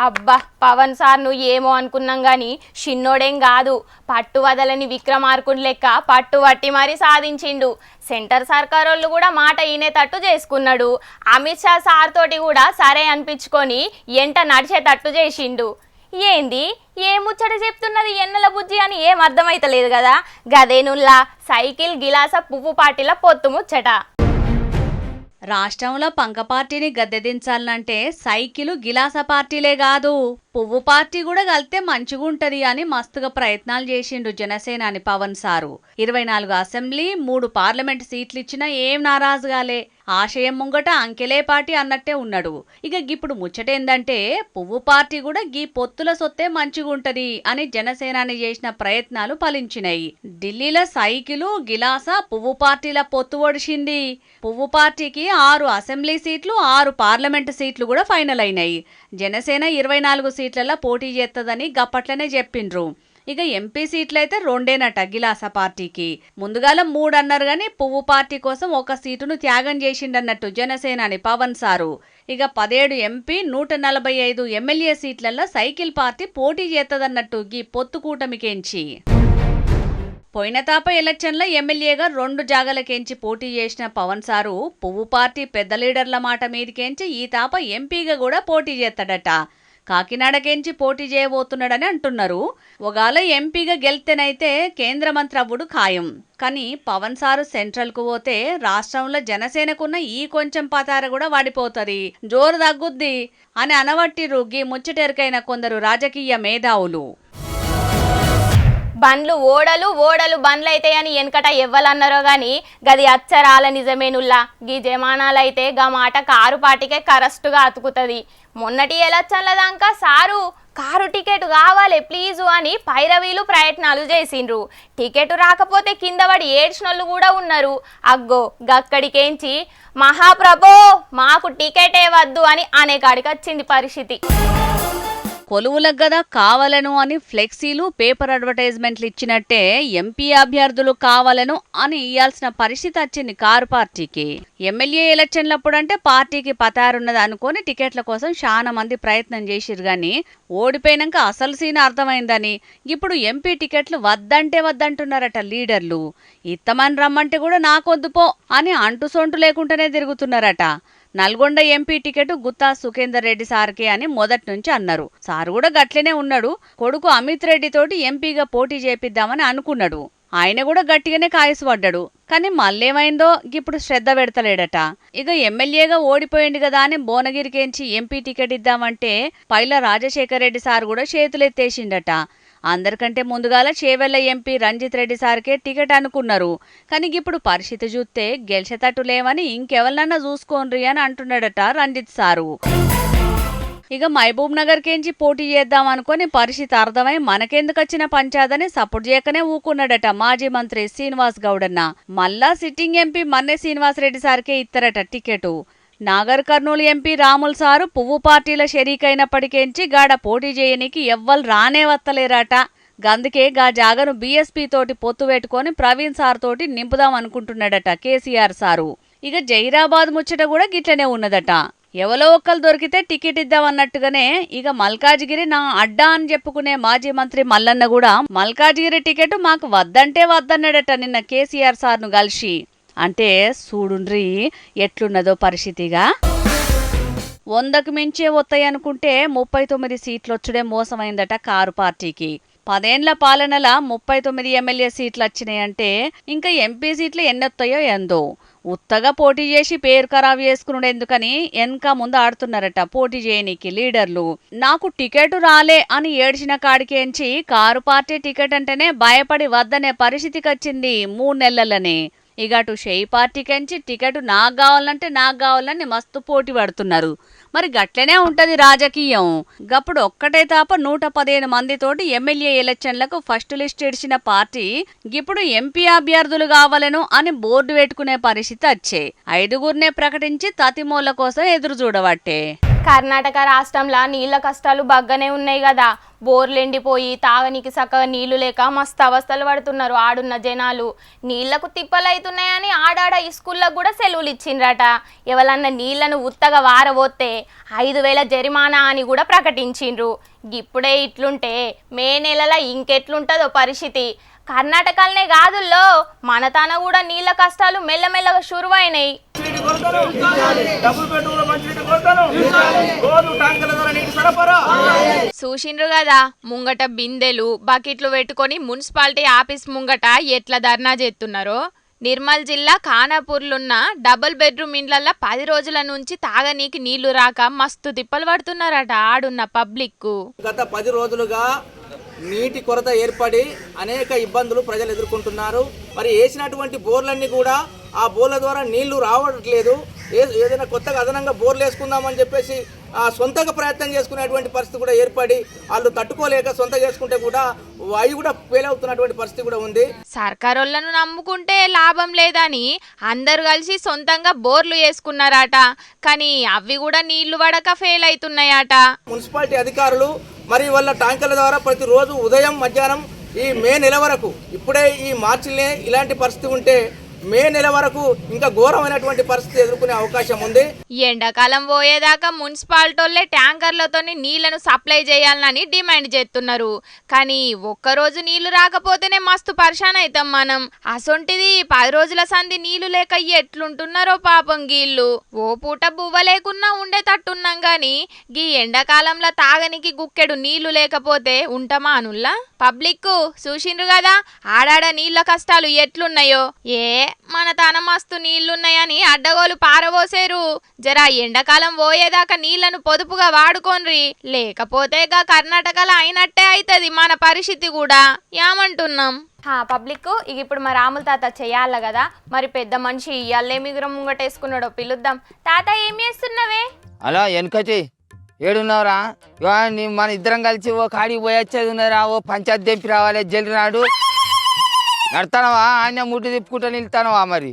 అబ్బా పవన్ సార్ నువ్వు ఏమో అనుకున్నాం గాని చిన్నోడేం కాదు. పట్టు వదలని విక్రమార్కుని లెక్క పట్టుబట్టి మరీ సాధించిండు. సెంటర్ సర్కారోళ్ళు కూడా మాట ఈనేటట్టు చేసుకున్నాడు. అమిత్ షా సార్ తోటి కూడా సరే అనిపించుకొని ఎంట నడిచేటట్టు చేసిండు. ఏంది ఏ ముచ్చట చెప్తున్నది ఎన్నెల బుజ్జి అని ఏం అర్థమైతలేదు కదా. గదేనుల్లా సైకిల్ గిలాస పువ్వు పార్టీల పొత్తు ముచ్చట. రాష్ట్రంలో పంక పార్టీని గద్దెదించాలంటే సైకిలు గిలాస పార్టీలే కాదు, పువ్వు పార్టీ కూడా కలితే మంచిగుంటది అని మస్తుగా ప్రయత్నాలు చేసిండు జనసేనాని పవన్ సారు. 24 అసెంబ్లీ 3 పార్లమెంట్ సీట్లు ఇచ్చినా ఏం నారాజుగాలే. ఆశయం ముంగట అంకెలే పార్టీ అన్నట్టే ఉన్నాడు. ఇక ఇప్పుడు ముచ్చటేందంటే పువ్వు పార్టీ కూడా గీ పొత్తుల సొత్తే మంచిగుంటది అని జనసేనాని చేసిన ప్రయత్నాలు ఫలించినాయి. ఢిల్లీలో సైకిలు గిలాస పువ్వు పార్టీల పొత్తు ఒడిసింది. పువ్వు పార్టీకి 6 అసెంబ్లీ సీట్లు 6 పార్లమెంటు సీట్లు కూడా ఫైనల్ అయినాయి. జనసేన 24 సీట్లలో పోటీ చేస్తుందని గప్పట్లనే చెప్పిండ్రు. ఇక ఎంపీ సీట్లయితే 2 గిలాస పార్టీకి. ముందుగాల 3 అన్నారు గాని పువ్వు పార్టీ కోసం 1 సీటును త్యాగం చేసిండన్నట్టు జనసేనాని పవన్ సారు. ఇక 17 ఎంపీ 145 ఎమ్మెల్యే సీట్లలో సైకిల్ పార్టీ పోటీ చేస్తుందన్నట్టు గీ పొత్తు కూటమికేంచి. పోయిన తాప ఎలక్షన్లో ఎమ్మెల్యేగా 2 జాగలకేంచి పోటీ చేసిన పవన్ సారు పువ్వు పార్టీ పెద్ద లీడర్ల మాట మీదకేంచి ఈ తాప ఎంపీగా కూడా పోటీ చేస్తాడట. కాకినాడకేంచి పోటీ చేయబోతున్నాడని అంటున్నారు. ఒకవేళ ఎంపీగా గెలిస్తేనైతే కేంద్ర మంత్రి అవ్వుడు ఖాయం. కానీ పవన్ సారు సెంట్రల్కు పోతే రాష్ట్రంలో జనసేనకున్న ఈ కొంచెం పతార కూడా వాడిపోతుంది, జోరు తగ్గుద్ది అని అనవట్టిరు గీ ముచ్చటెరకైన కొందరు రాజకీయ మేధావులు. బండ్లు ఓడలు ఓడలు బండ్లు అయితాయని వెనకట ఎవ్వలన్నారో గాని గది అచ్చరాల నిజమేనుల్లా. గీ జమానాలైతే గా మాట కారు పాటికే కరెస్టుగా అతుకుతుంది. మొన్నటి ఎలక్షన్ల దాకా సారు కారు టికెట్ కావాలి ప్లీజు అని పైరవీలు ప్రయత్నాలు చేసిండ్రు. టికెట్ రాకపోతే కింద పడి ఏడ్చినోళ్ళు కూడా ఉన్నారు. అగ్గో గక్కడికేంచి మహాప్రభో మాకు టికెటే వద్దు అని అనేకాడికి వచ్చింది పరిస్థితి. కొలువులకు గదా కావాలను అని ఫ్లెక్సీలు పేపర్ అడ్వర్టైజ్మెంట్లు ఇచ్చినట్టే ఎంపీ అభ్యర్థులు కావాలను అని ఇయ్యాల్సిన పరిస్థితి వచ్చింది కారు పార్టీకి. ఎమ్మెల్యే ఎలక్షన్లప్పుడంటే పార్టీకి పతారున్నది అనుకొని టికెట్ల కోసం చాలా మంది ప్రయత్నం చేసిరు గాని ఓడిపోయినాక అసలు సీన్ అర్థమైందని ఇప్పుడు ఎంపీ టికెట్లు వద్దంటే వద్దంటున్నారట లీడర్లు. ఇత్తమని రమ్మంటే కూడా నాకొద్దు పో అని అంటుసొంటు లేకుండానే తిరుగుతున్నారట. నల్గొండ ఎంపీ టికెట్ గుత్తా సుఖేందర్ రెడ్డి సార్కే అని మొదటి నుంచి అన్నారు. సారు కూడా గట్లనే ఉన్నాడు. కొడుకు అమిత్ రెడ్డి తోటి ఎంపీగా పోటీ చేపిద్దామని అనుకున్నాడు. ఆయన కూడా గట్టిగానే కాయసుపడ్డాడు. కానీ మళ్ళేమైందో ఇప్పుడు శ్రద్ధ పెడతలేడట. ఇక ఎమ్మెల్యేగా ఓడిపోయింది కదా అని భువనగిరికేంచి ఎంపీ టికెట్ ఇద్దామంటే పైల రాజశేఖర్ రెడ్డి సార్ కూడా చేతులెత్తేసిండట. అందరికంటే ముందుగాల చేవెళ్ల ఎంపీ రంజిత్ రెడ్డి సార్కే టికెట్ అనుకున్నారు. కానీ ఇప్పుడు పరిస్థితి చూస్తే గెలిచేటట్టు లేవని ఇంకెవరినన్నా చూసుకోండ్రి అని అంటున్నాడట రంజిత్ సారు. ఇక మహబూబ్ నగర్ కేంచి పోటీ చేద్దాం అనుకుని పరిస్థితి అర్థమై మనకెందుకు వచ్చిన పంచాదని సపోర్ట్ చేయకనే ఊకున్నాడట మాజీ మంత్రి శ్రీనివాస్ గౌడన్న. మళ్ళా సిట్టింగ్ ఎంపీ మన్నే శ్రీనివాస్ రెడ్డి సార్కే ఇస్తారట ticket. Nagarkurnool MP Ramulu sir పువ్వు పార్టీల షరీకైనప్పటికేంచి గాడ పోటీ చేయనికి ఎవ్వరు రానే వత్తలేరట. గందుకే గా జాగను బీఎస్పీ తోటి పొత్తు పెట్టుకొని ప్రవీణ్ సార్ తోటి నింపుదాం అనుకుంటున్నాడట కేసీఆర్ సారు. ఇక జైరాబాద్ ముచ్చట కూడా గిట్లనే ఉన్నదట. ఎవరో ఒక్కరు దొరికితే టికెట్ ఇద్దామన్నట్టుగానే ఇక మల్కాజ్గిరి నా అడ్డా అని చెప్పుకునే మాజీ మంత్రి మల్లన్న కూడా మల్కాజ్గిరి టికెట్ మాకు వద్దంటే వద్దన్నాడట నిన్న కేసీఆర్ సార్ను కలిసి. అంటే చూడుండ్రి ఎట్లున్నదో పరిస్థితిగా. 100కు మించే వస్తాయనుకుంటే 39 సీట్లు వచ్చుడే మోసమైందట కారు పార్టీకి. 10 ఏళ్ల పాలనల 39 ఎమ్మెల్యే సీట్లు వచ్చినాయంటే ఇంకా ఎంపీ సీట్లు ఎన్నొస్తాయో ఎందో. ఉత్తగా పోటీ చేసి పేరు ఖరాబు చేసుకునేందుకని వెనక ముందు ఆడుతున్నారట పోటీ చేయనీకి లీడర్లు. నాకు టికెట్ రాలే అని ఏడ్చిన కాడికేంచి కారు పార్టీ టికెట్ అంటేనే భయపడి వద్దనే పరిస్థితికి వచ్చింది 3 నెలలనే. ఇక అటు షెయి పార్టీకెంచి టికెట్ నాకు కావాలని మస్తు పోటీ పడుతున్నారు. మరి గట్లనే ఉంటది రాజకీయం. గప్పుడు ఒక్కటే తాప 115 మందితోటి ఎమ్మెల్యే ఎలక్షన్లకు ఫస్ట్ లిస్ట్ ఇడిచిన పార్టీ ఇప్పుడు ఎంపీ అభ్యర్థులు కావాలను అని బోర్డు పెట్టుకునే పరిస్థితి వచ్చే 5గురినే ప్రకటించి తతిమూల కోసం ఎదురు చూడబట్టే. కర్ణాటక రాష్ట్రంలో నీళ్ళ కష్టాలు బాగానే ఉన్నాయి కదా. బోర్లు ఎండిపోయి తాగనీకి చక్కగా నీళ్లు లేక మస్తు అవస్థలు పడుతున్నారు ఆడున్న జనాలు. నీళ్లకు తిప్పలవుతున్నాయని ఆడాడ ఈ స్కూళ్ళకు కూడా సెలవులు ఇచ్చిండ్రట. ఎవరన్నా నీళ్లను ఉత్తగా వారబోతే 5,000 జరిమానా అని కూడా ప్రకటించిండ్రు. ఇప్పుడే ఇట్లుంటే మే నెలలో ఇంకెట్లుంటుందో పరిస్థితి. కర్ణాటకలనే కాదుల్లో మన తన కూడా నీళ్ళ కష్టాలు మెల్లమెల్లగా షురువైనాయి. చూసిండ్రు కదా, ముంగట బిందెలు బకెట్లు పెట్టుకొని మున్సిపాలిటీ ఆఫీస్ ముంగట ఎట్లా ధర్నా చేస్తున్నారో. నిర్మల్ జిల్లా ఖానాపూర్లున్న డబుల్ బెడ్రూమ్ ఇండ్లల్లో 10 రోజుల నుంచి తాగనీకి నీళ్లు రాక మస్తు తిప్పలు పడుతున్నారట ఆడున్న పబ్లిక్. గత 10 రోజులుగా నీటి కొరత ఏర్పడి అనేక ఇబ్బందులు ప్రజలు ఎదుర్కొంటున్నారు. మరి వేసినటువంటి బోర్లన్నీ కూడా ఆ బోర్ల ద్వారా నీళ్లు రావట్లేదు. ఏదైనా కొత్తగా అదనంగా బోర్లు వేసుకుందామని చెప్పేసి సొంతగా ప్రయత్నం చేసుకునేటువంటి పరిస్థితి కూడా ఏర్పడి వాళ్ళు తట్టుకోలేక సొంతగా చేసుకుంటే కూడా అవి కూడా ఫెయిల్ అవుతున్నటువంటి పరిస్థితి కూడా ఉంది. సర్కారోళ్లను నమ్ముకుంటే లాభం లేదని అందరు కలిసి సొంతంగా బోర్లు వేసుకున్నారట. కానీ అవి కూడా నీళ్లు పడక ఫెయిల్ అవుతున్నాయట. మున్సిపాలిటీ అధికారులు మరి వాళ్ళ ట్యాంకర్ల ద్వారా ప్రతిరోజు ఉదయం మధ్యాహ్నం ఈ మే నెల వరకు, ఇప్పుడే ఈ మార్చిలో ఇలాంటి పరిస్థితి ఉంటే మే నెల వరకు ఇంకా ఘోరమైనటువంటి పరిస్థితి ఎదుర్కొనే అవకాశం ఉంది. ఎండాకాలం పోయేదాకా మున్సిపాలిటీలే ట్యాంకర్లతోని నీళ్లను సప్లై చేయాలని డిమాండ్ చేస్తున్నారు. కానీ ఒక్కరోజు నీళ్లు రాకపోతేనే మస్తు పరిశాన్ అవుతాం మనం. అసొంటిది 10 రోజుల సంధి నీళ్లు లేక ఎట్లుంటున్నారో పాపం గీళ్ళు. ఓ పూట బువ్వ లేకున్నా ఉండేటట్టున్నాం గాని గీ ఎండాకాలంలో తాగనికి గుక్కెడు నీళ్లు లేకపోతే ఉంటామా అనుల్లా? పబ్లిక్ చూసిండ్రు కదా ఆడాడ నీళ్ల కష్టాలు ఎట్లున్నాయో. మన తన మస్తు నీళ్లున్నాయని అడ్డగోలు పారబోసేరు. జరా ఎండాకాలం పోయేదాకా నీళ్లను పొదుపుగా వాడుకోన్రి, లేకపోతే కర్ణాటకలో అయినట్టే అవుతుంది మన పరిస్థితి కూడా. ఏమంటున్నాం పబ్లిక్? ఇప్పుడు మా రాముల తాత చెయ్యాల కదా, మరి పెద్ద మనిషి ఇయ్యాలే మిగురం ముంగటేసుకున్నాడో పిలుద్దాం. తాత ఏం చేస్తున్నావే? అలా వెనకటి ఏడున్నావురా? మన ఇద్దరం కలిసి ఓ కాడికి పోయొచ్చేది ఉన్నారా? ఓ పంచాయతీ దెంపి రావాలి జల్లి నాడు. నడతానవా? ఆయన ముట్టు తిప్పుకుంటా నిలుతానవా? మరి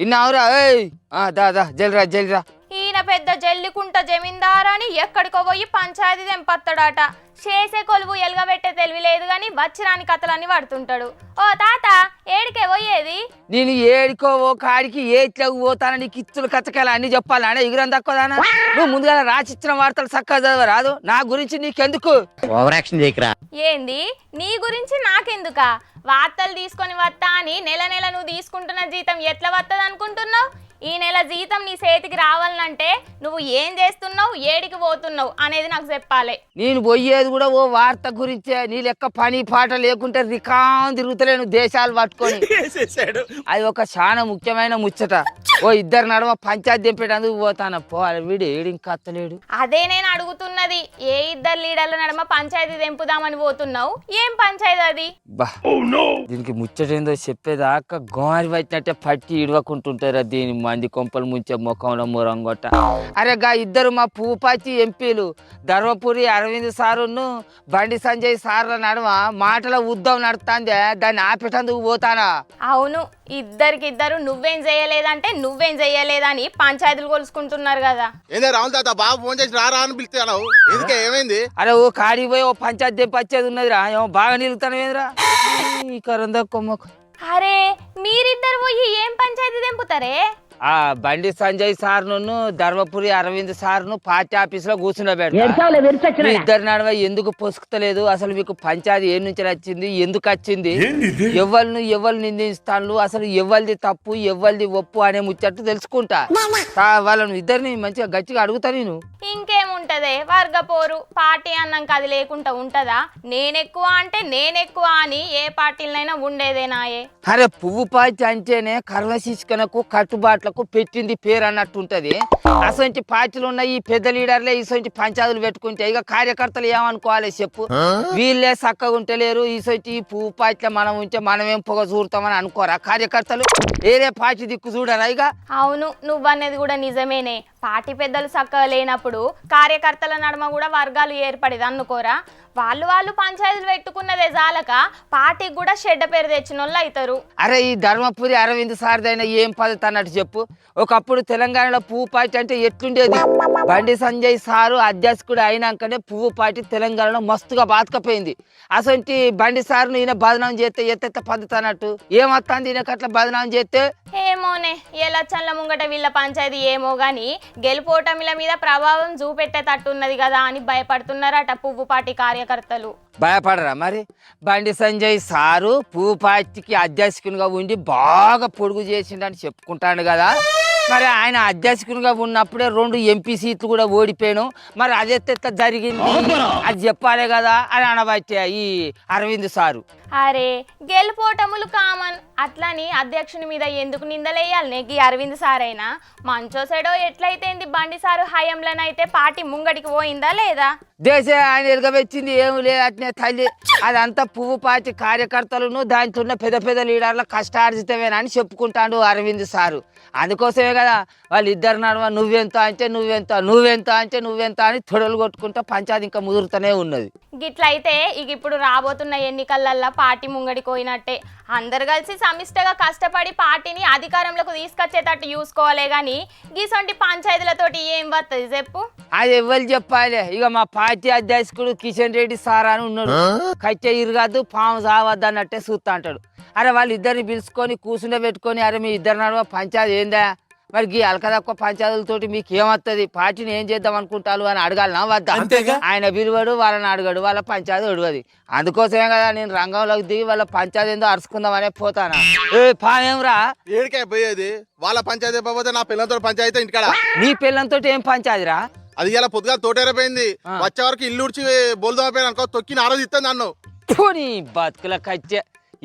ఇన్నావురా? దా జల్లిరా జల్లిరా. ఈయన పెద్ద జల్లికుంట జమీందార్ అని ఎక్కడికో పోయి పంచాయతీ తెంపత్తాడట. చేసే కొలువు ఎలుగబెట్టే తెలివి లేదు గాని వచ్చిరాని కథలన్నీ పడుతుంటాడు. ఓ తాత ఏడికే పోయేది? నేను ఏడికో ఓ కాడికి ఏట్లోకి పోతానని నీకు ఇచ్చులు కచ్చకాయలు అన్ని చెప్పాలా? ఎగురం తక్కువదానా? నువ్వు ముందుగా రాసిచ్చిన వార్తలు చక్కగా చదవరాదు? నా గురించి నీకెందుకు ఓవరాక్షన్ చేయకురా. ఏంది నీ గురించి నాకెందుకా? వార్తలు తీసుకొని వస్తా అని నెల నెల నువ్వు తీసుకుంటున్న జీతం ఎట్లా వస్తుంది అనుకుంటున్నావు? ఈ నెల జీతం నీ చేతికి రావాలంటే నువ్వు ఏం చేస్తున్నావు, ఏడికి పోతున్నావు అనేది నాకు చెప్పాలి. నేను పోయేది కూడా ఓ వార్త గురించే. నీ లెక్క పని పాట లేకుంటే రికాం తిరుగుతలేను దేశాలు పట్టుకొని. అది ఒక చాలా ముఖ్యమైన ముచ్చట. ఓ ఇద్దరు నడవ పంచాయతీ దింపేటందుకు పోతాను. పోవాలి వీడు ఏడు ఇంకా అత్తలేడు. అదే నేను అడుగుతున్నది, ఏ ఇద్దరు లీడర్ల నడమ పంచాయతీ దింపుదామని పోతున్నావు? ఏం పంచాయతీ అది? బా దీనికి ముచ్చటేందో చెప్పేదాకా గోరి వచ్చినట్టే పట్టి ఇడవకుంటుంటారా దీని మంది కొంపలు ముంచే ముఖంలో మురంగొట్ట. అరే ఇద్దరు మా పూపాచి ఎంపీలు ధర్మపురి అరవింద్ సారును బండి సంజయ్ సార్ల నడమ మాటల ఉద్యమం నడుస్తాందే, దాన్ని ఆపేటందుకు పోతానా? అవును, ఇద్దరికిద్దరు నువ్వేం చేయలేదంటే నువ్వేం చేయలేదని పంచాయతీలు కొలుసుకుంటున్నారు కదా. అరే ఓ కాడికి పోయి ఓ పంచాయతీ దింపచ్చేది ఉన్నదిరా. ఏమో బాగా నిలుగుతాను ఏంద్రా ఈ కరంద కొమ్మకు. అరే మీరిద్దరు పోయి ఏం పంచాయతీ దింపుతారే? ఆ బండి సంజయ్ సార్ను ధర్మపురి అరవింద్ సార్ను పార్టీ ఆఫీస్ లో కూర్చుండబెడతా. ఇద్దరు నడవ ఎందుకు పొసుకుతలేదు? అసలు మీకు పంచాయతీ ఏ నుంచి వచ్చింది, ఎందుకు వచ్చింది, ఎవరు నిందిస్తాను, అసలు ఎవరిది తప్పు ఎవరిది ఒప్పు అనే ముచ్చట్టు తెలుసుకుంటా. వాళ్ళను ఇద్దరిని మంచిగా గట్టిగా అడుగుతా నేను. ఇంకేముంటదే వర్గపోరు. పార్టీ అన్నాక అది లేకుండా ఉంటదా? నేనెక్కువ అంటే నేనెక్కువ అని ఏ పార్టీలైనా ఉండేదేనాయే. అరే పువ్వు పార్టీ అంటేనే కర్మ శిష్కనకు కట్టుబాట్లకు పెట్టింది పేరు అన్నట్టు ఉంటది. అసలు పార్టీలు ఉన్న ఈ పెద్ద లీడర్లే ఇసొంటి పంచాయతీలు పెట్టుకుంటే ఇక కార్యకర్తలు ఏమనుకోవాలి చెప్పు? వీళ్ళే చక్కగా ఉంటలేరు, ఇసొంటి ఈ పువ్వు పార్టీలో మనం ఉంటే మనమేం పొగ చూడతామని అనుకోరా కార్యకర్తలు? ఏరే పార్టీ దిక్కు చూడరా? ఇక అవును, నువ్వనేది కూడా నిజమేనే. పార్టీ పెద్దలు చక్కగా లేనప్పుడు కార్యకర్తల నడుమ కూడా వర్గాలు ఏర్పడేది అనుకోరా. వాళ్ళు పంచాయతీలు పెట్టుకున్నదే జాలక పార్టీకి కూడా చెడ్డ పేరు తెచ్చిన వాళ్ళు అవుతారు. అరే ఈ ధర్మపురి అరవింద్ సార్దైనా ఏం పద్ధతి అన్నట్టు చెప్పు. ఒకప్పుడు తెలంగాణలో పువ్వు పార్టీ అంటే ఎట్లుండేది? బండి సంజయ్ సారు అధ్యక్షుడు అయినాకనే పువ్వు పార్టీ తెలంగాణలో మస్తుగా బాతకపోయింది. అసలు బండి సార్ను ఈయన బదనాం చేస్తే ఎత్త పద్ధతి అన్నట్టు ఏమొస్తుంది ఈయనకు అట్లా బదనాం చేస్తే? ఏమోనే ఎలక్షన్ల ముంగట వీళ్ళ పంచాయతీ ఏమో గాని గెలుపోటమిల మీద ప్రభావం చూపెట్టేటట్టున్నది కదా అని భయపడుతున్నారట పువ్వు పార్టీ కార్యకర్తలు. భయపడరా మరి? బండి సంజయ్ సారు పువ్వు పార్టీకి అధ్యక్షునిగా ఉండి బాగా పొడుగు చేసిండని చెప్పుకుంటాడు కదా. మరి ఆయన అధ్యక్షునిగా ఉన్నప్పుడే 2 ఎంపీ సీట్లు కూడా ఓడిపోయాను. మరి అది ఎట్లా జరిగింది అది చెప్పాలి కదా అని అనబట్టే ఈ అరవింద్ సారు. అరే గెలుపోటములు కామన్, అట్లని అధ్యక్షుని మీద ఎందుకు నిందలేయాలి నెగ్గి అరవింద్ సార్ అయినా? మంచో సెడో ఎట్లయితేంది బండి సారు హయాంలోనైతే పార్టీ ముంగడికి పోయిందా లేదా? దేశ ఆయన ఎరగబెచ్చింది ఏమి లేదు అట్నే తల్లి. అదంతా పువ్వు పార్టీ కార్యకర్తలను దాంట్లో ఉన్న పెద్ద లీడర్ల కష్టార్జితమేనా అని చెప్పుకుంటాడు అరవింద్ సారు. అందుకోసమే కదా వాళ్ళిద్దరు నడువ నువ్వెంత అని తొడలు కొట్టుకుంటా పంచాయతీ ఇంకా ముదురుతూనే ఉన్నది. గిట్లయితే ఇక ఇప్పుడు రాబోతున్న ఎన్నికలల్లో పార్టీ ముంగడికి పోయినట్టే. అందరు కలిసి సమిష్టగా కష్టపడి పార్టీని అధికారంలోకి తీసుకొచ్చేటట్టు చూసుకోవాలే గాని గీసొంటి పంచాయతీలతోటి ఏం వస్తుంది చెప్పు? అది ఎవరు చెప్పాలి? ఇక మా పార్టీ అధ్యక్షుడు కిషన్ రెడ్డి సార్ అని ఉన్నాడు. కట్టె ఇరగద్దు పాము సావద్దు అన్నట్టే చూస్తా అంటాడు. అరే వాళ్ళిద్దరిని పిలుచుకొని కూర్చుండే పెట్టుకొని అరే మీ ఇద్దరు నడువ పంచాయతీ ఏందా? మరి ఈ అల్కదక్కువ పంచాయతీలతోటి మీకు ఏమవుతుంది? పార్టీని ఏం చేద్దాం అనుకుంటారు అని అడగాలనా వద్దా? ఆయన విలువడు, వాళ్ళని అడగడు, వాళ్ళ పంచాయతీ ఒడవది. అందుకోసమే కదా నేను రంగంలోకి దిగి వాళ్ళ పంచాయతీ ఏందో అరుచుకుందామనే పోతానా. ఏ పానేమ్రా ఏడికాయ పోయేది? వాళ్ళ పంచాయతీ పోతే నా పిల్లలతో పంచాయతీ ఇంటికాడ. నీ పిల్లలతో ఏం పంచాయతీరా? అది ఇలా పొద్దుగా తోటేరైపోయింది. వచ్చే వరకు ఇల్లు ఉడిచి బోల్దోపోయాను అనుకో, తొక్కి ఆరోజిస్తాను నన్ను. నీ బతుకుల కచ్చే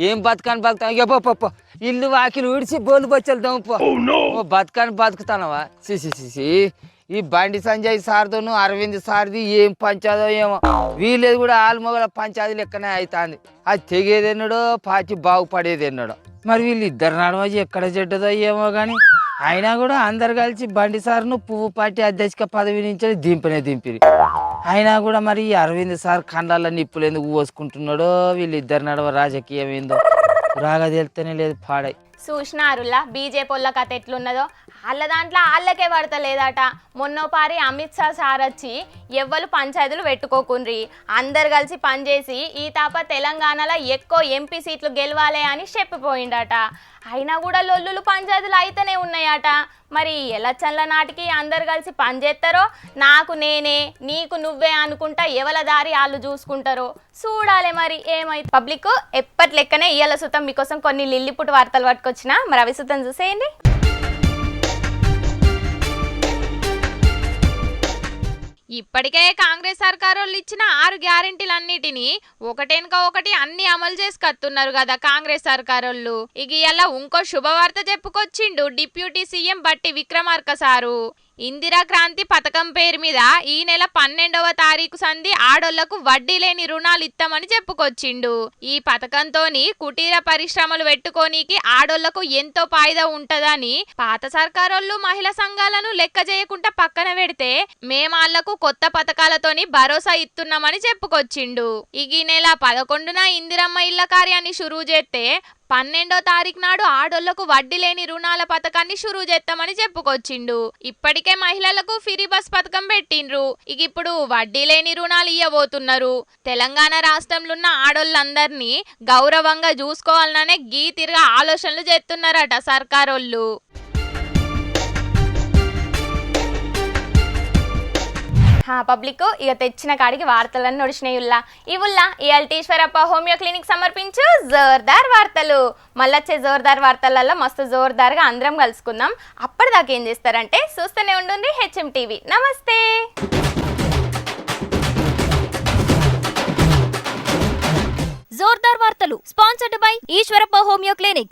ఏం బతుకాని బతుకుతాను? ఇక పో ఇల్లు వాకిలు ఊడిచి బోలు బొచ్చలు దమ్ముపో. బతుకాని బతుకుతానవా? సిసి ఈ బండి సంజయ్ సార్తోను అరవింద్ సార్ది ఏం పంచాదో ఏమో. వీళ్ళేది కూడా ఆల్మొగల పంచాయతీ లెక్కనే అవుతుంది. అది తెగేదెన్నడో పార్టీ బాగుపడేదెన్నడో. మరి వీళ్ళు ఇద్దరు నడవజి ఎక్కడ చెడ్డదో ఏమో కానీ అయినా కూడా అందరు కలిసి బండి సార్ను పువ్వు పార్టీ అధ్యక్ష పదవి నుంచి దింపిరి. అయినా కూడా మరి ఈ అరవింద్ సార్ కండాల నిప్పులు ఎందుకు పోసుకుంటున్నాడో, వీళ్ళిద్దరు నడవ రాజకీయం ఏందో రాగా తెలుస్తూనే లేదు. పాడై చూసినారులా బీజేపీ వాళ్ళ కథ ఎట్లున్నదో. వాళ్ళ దాంట్లో వాళ్ళకే పడతలేదట. మొన్నోపారి అమిత్ షా సార్ వచ్చి ఎవ్వరు పంచాయతీలు పెట్టుకోకుండ్రి, అందరు కలిసి పనిచేసి ఈ తాప తెలంగాణలో ఎక్కువ ఎంపీ సీట్లు గెలవాలి అని చెప్పిపోయిండట. అయినా కూడా లొల్లులు పంచాయతీలు అయితేనే ఉన్నాయట. మరి ఎలక్షన్ల నాటికి అందరు కలిసి పనిచేస్తారో, నాకు నేనే నీకు నువ్వే అనుకుంటా ఎవల దారి వాళ్ళు చూసుకుంటారో చూడాలి. మరి ఏమైతే పబ్లిక్ ఎప్పటి లెక్కనే ఇయ్యాల సుతం మీకోసం కొన్ని లిల్లిపుట్టు వార్తలు పట్టుకొచ్చిన. మరి అవి సుతం చూసేయండి. ఇప్పటికే కాంగ్రెస్ సర్కారోళ్ళు ఇచ్చిన 6 గ్యారెంటీలన్నిటినీ ఒకటెనక ఒకటి అన్ని అమలు చేసుకొస్తున్నారు కదా కాంగ్రెస్ సర్కారోళ్ళు. ఇక ఇలా ఇంకో శుభవార్త చెప్పుకొచ్చిండు డిప్యూటీ సీఎం బట్టి విక్రమార్క సారు. ఇందిరా క్రాంతి పథకం పేరు మీద ఈ నెల 12వ తారీఖు సంధి ఆడోళ్లకు వడ్డీ లేని రుణాలు ఇస్తామని చెప్పుకొచ్చిండు. ఈ పథకంతోని కుటీర పరిశ్రమలు పెట్టుకోనీకి ఆడోళ్లకు ఎంతో ఫాయిదా ఉంటదని పాత సర్కారోళ్ళు మహిళా సంఘాలను లెక్క చేయకుండా పక్కన పెడితే మేమాళ్లకు కొత్త పథకాలతోని భరోసా ఇస్తున్నామని చెప్పుకొచ్చిండు. ఈ నెల 11న ఇందిరమ్మ ఇళ్ల కార్యాన్ని షురూ చేస్తే 12వ తారీఖు నాడు ఆడోళ్లకు వడ్డీ లేని రుణాల పథకాన్ని షురూ చేస్తామని చెప్పుకొచ్చిండు. ఇప్పటికే మహిళలకు ఫ్రీ బస్ పథకం పెట్టిండ్రు. ఇక ఇప్పుడు వడ్డీ లేని రుణాలు ఇవ్వబోతున్నారు. తెలంగాణ రాష్ట్రంలో ఉన్న ఆడోళ్ళందరినీ గౌరవంగా చూసుకోవాలనే గీతిరిగా ఆలోచనలు చేస్తున్నారట సర్కారోళ్ళు. పబ్లిక్ ఇక తెచ్చిన కాడికి వార్తలన్నీ నడిచినాయుల్లా. ఇవుల్లా ఈశ్వరప్ప హోమియో క్లినిక్ సమర్పించు జోర్దార్ వార్తలు. మళ్ళొచ్చే జోర్దార్ వార్తలలో మస్తు జోర్దార్గా అందరం కలుసుకుందాం. అప్పటిదాకా ఏం చేస్తారంటే చూస్తూనే ఉండండి హెచ్ఎం టీవీ. నమస్తే. జోర్దార్ వార్తలు sponsored by Eeshwarappa homeo clinics.